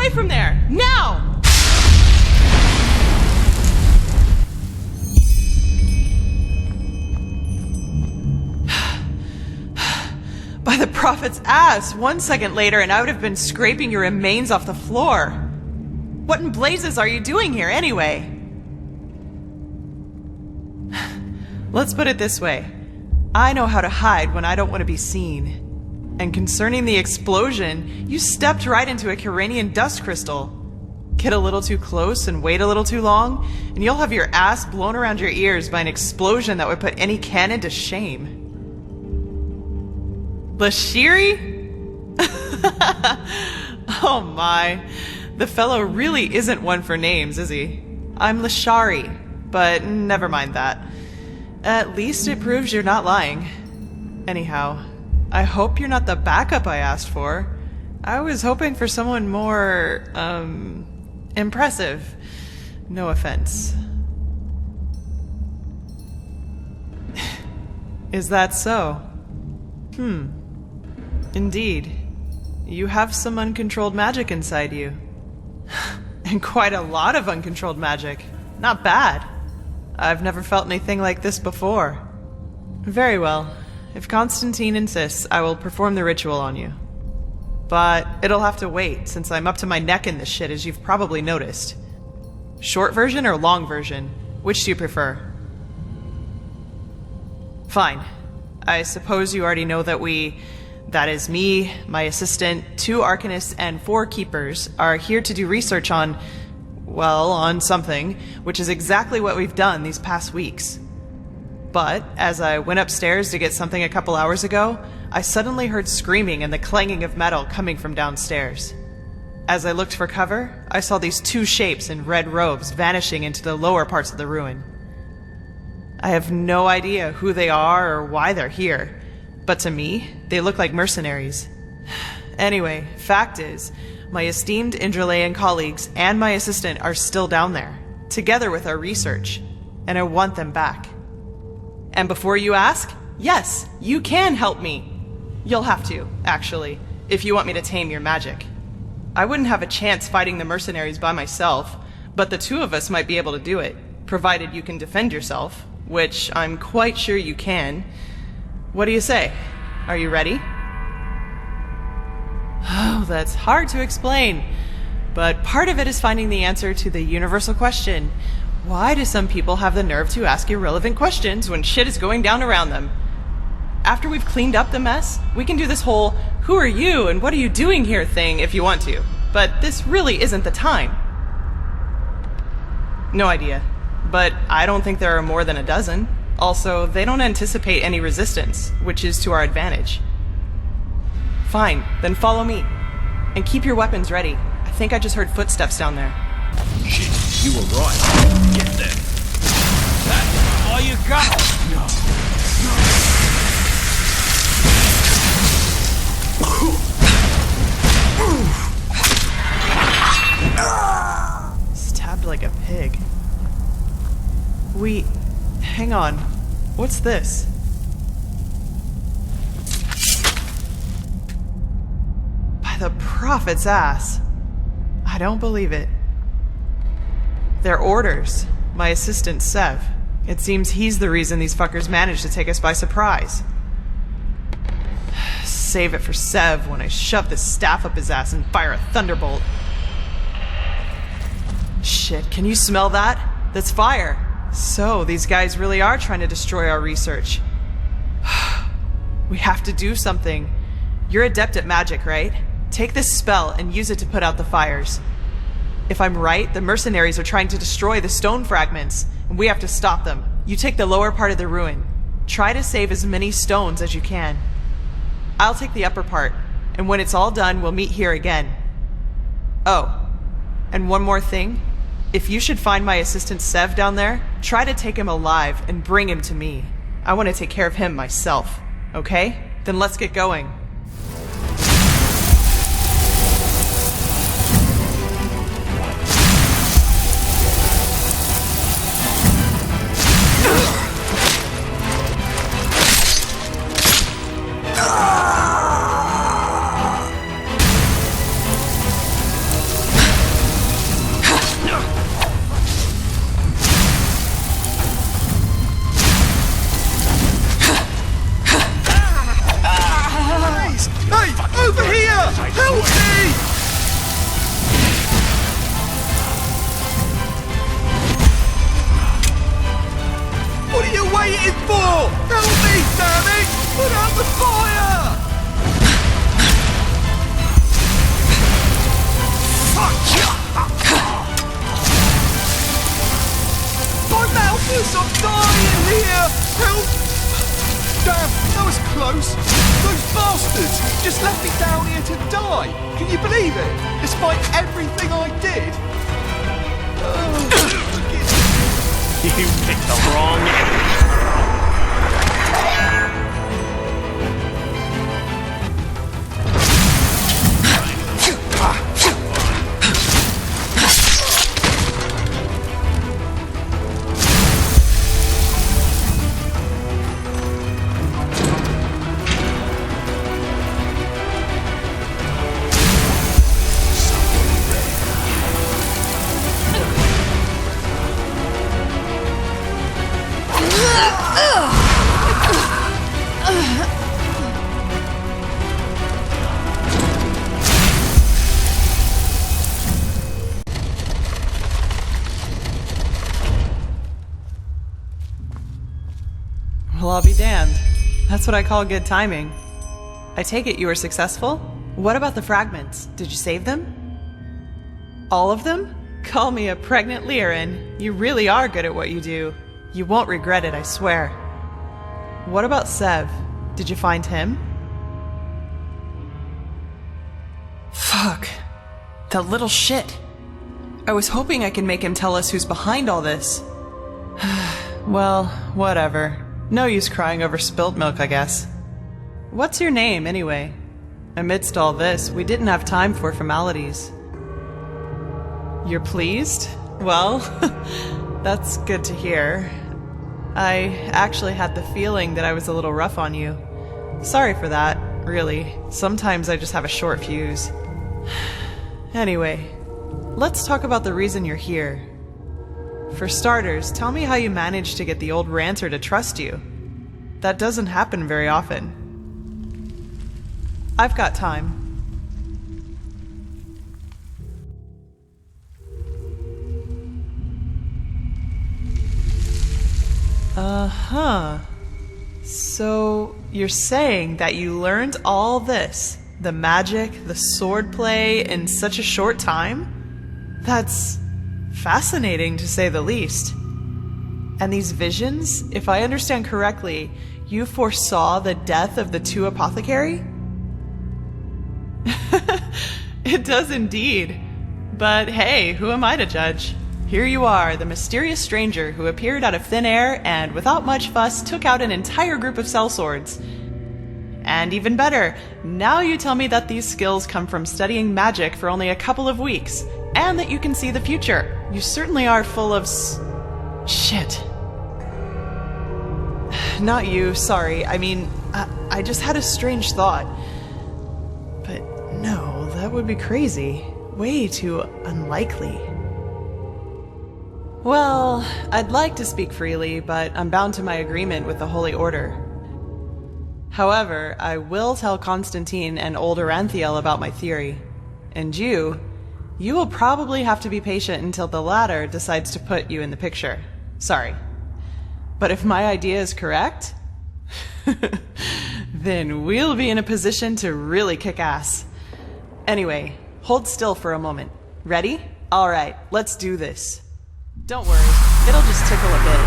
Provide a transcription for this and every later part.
away from there! Now! By the prophet's ass! 1 second later and I would have been scraping your remains off the floor. What in blazes are you doing here anyway? Let's put it this way. I know how to hide when I don't want to be seen. And concerning the explosion, you stepped right into a Kiranian dust crystal. Get a little too close and wait a little too long, and you'll have your ass blown around your ears by an explosion that would put any cannon to shame. Lishari? Oh my. The fellow really isn't one for names, is he? I'm Lishari, but never mind that. At least it proves you're not lying. Anyhow, I hope you're not the backup I asked for. I was hoping for someone more, impressive. No offense. Is that so? Indeed. You have some uncontrolled magic inside you. And quite a lot of uncontrolled magic. Not bad. I've never felt anything like this before. Very well. If Constantine insists, I will perform the ritual on you. But it'll have to wait, since I'm up to my neck in this shit, as you've probably noticed. Short version or long version? Which do you prefer? Fine. I suppose you already know that that is me, my assistant, 2 arcanists, and 4 keepers, are here to do research on, well, on something, which is exactly what we've done these past weeks. But, as I went upstairs to get something a couple hours ago, I suddenly heard screaming and the clanging of metal coming from downstairs. As I looked for cover, I saw these 2 shapes in red robes vanishing into the lower parts of the ruin. I have no idea who they are or why they're here, but to me, they look like mercenaries. Anyway, fact is, my esteemed Enderal colleagues and my assistant are still down there, together with our research, and I want them back. And before you ask, yes, you can help me. You'll have to, actually, if you want me to tame your magic. I wouldn't have a chance fighting the mercenaries by myself, but the 2 of us might be able to do it, provided you can defend yourself, which I'm quite sure you can. What do you say? Are you ready? Oh, that's hard to explain. But part of it is finding the answer to the universal question. Why do some people have the nerve to ask irrelevant questions when shit is going down around them? After we've cleaned up the mess, we can do this whole, who are you and what are you doing here thing if you want to. But this really isn't the time. No idea. But I don't think there are more than a dozen. Also, they don't anticipate any resistance, which is to our advantage. Fine, then follow me. And keep your weapons ready. I think I just heard footsteps down there. Shit, you were right. Get them. That's all you got. Stabbed like a pig. Hang on. What's this? By the prophet's ass. I don't believe it. They're orders. My assistant, Sev. It seems he's the reason these fuckers managed to take us by surprise. Save it for Sev when I shove this staff up his ass and fire a thunderbolt. Shit, can you smell that? That's fire. So, these guys really are trying to destroy our research. We have to do something. You're adept at magic, right? Take this spell and use it to put out the fires. If I'm right, the mercenaries are trying to destroy the stone fragments, and we have to stop them. You take the lower part of the ruin. Try to save as many stones as you can. I'll take the upper part, and when it's all done, we'll meet here again. Oh, and one more thing. If you should find my assistant Sev down there, try to take him alive and bring him to me. I want to take care of him myself. Okay? Then let's get going. die. Can you believe it? Despite everything I did. You picked the wrong enemy. Well, I'll be damned. That's what I call good timing. I take it you were successful? What about the fragments? Did you save them? All of them? Call me a pregnant Lyran. You really are good at what you do. You won't regret it, I swear. What about Sev? Did you find him? Fuck. That little shit. I was hoping I could make him tell us who's behind all this. Well, whatever. No use crying over spilt milk, I guess. What's your name, anyway? Amidst all this, we didn't have time for formalities. You're pleased? Well, that's good to hear. I actually had the feeling that I was a little rough on you. Sorry for that, really. Sometimes I just have a short fuse. Anyway, let's talk about the reason you're here. For starters, tell me how you managed to get the old ranter to trust you. That doesn't happen very often. I've got time. Uh-huh. So, you're saying that you learned all this, the magic, the swordplay, in such a short time? That's fascinating, to say the least. And these visions, if I understand correctly, you foresaw the death of the two apothecary? It does indeed. But hey, who am I to judge? Here you are, the mysterious stranger who appeared out of thin air and, without much fuss, took out an entire group of sellswords. And even better, now you tell me that these skills come from studying magic for only a couple of weeks, and that you can see the future. You certainly are full of shit. Not you, sorry. I mean, I just had a strange thought. But no, that would be crazy. Way too unlikely. Well, I'd like to speak freely, but I'm bound to my agreement with the Holy Order. However, I will tell Constantine and old Aranthiel about my theory. And you will probably have to be patient until the latter decides to put you in the picture. Sorry. But if my idea is correct, then we'll be in a position to really kick ass. Anyway, hold still for a moment. Ready? All right, let's do this. Don't worry, it'll just tickle a bit.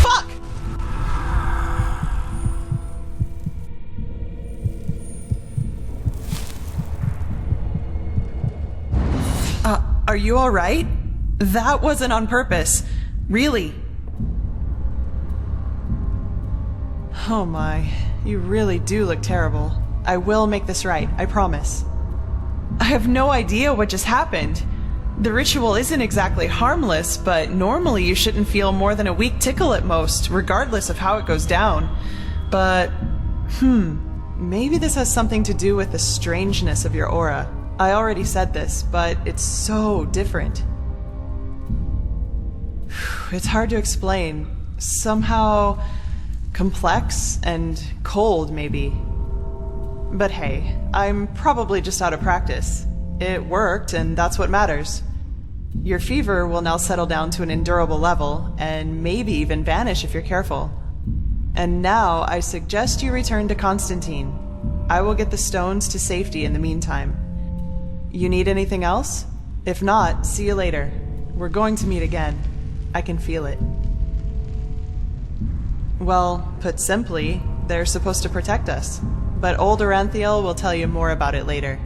Fuck! Are you all right? That wasn't on purpose. Really. Oh my, you really do look terrible. I will make this right, I promise. I have no idea what just happened. The ritual isn't exactly harmless, but normally you shouldn't feel more than a weak tickle at most, regardless of how it goes down. But, maybe this has something to do with the strangeness of your aura. I already said this, but it's so different. It's hard to explain. Somehow complex and cold, maybe. But hey, I'm probably just out of practice. It worked, and that's what matters. Your fever will now settle down to an endurable level, and maybe even vanish if you're careful. And now I suggest you return to Constantine. I will get the stones to safety in the meantime. You need anything else? If not, see you later. We're going to meet again. I can feel it. Well, put simply, they're supposed to protect us. But old Oranthiel will tell you more about it later.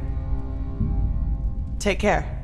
Take care.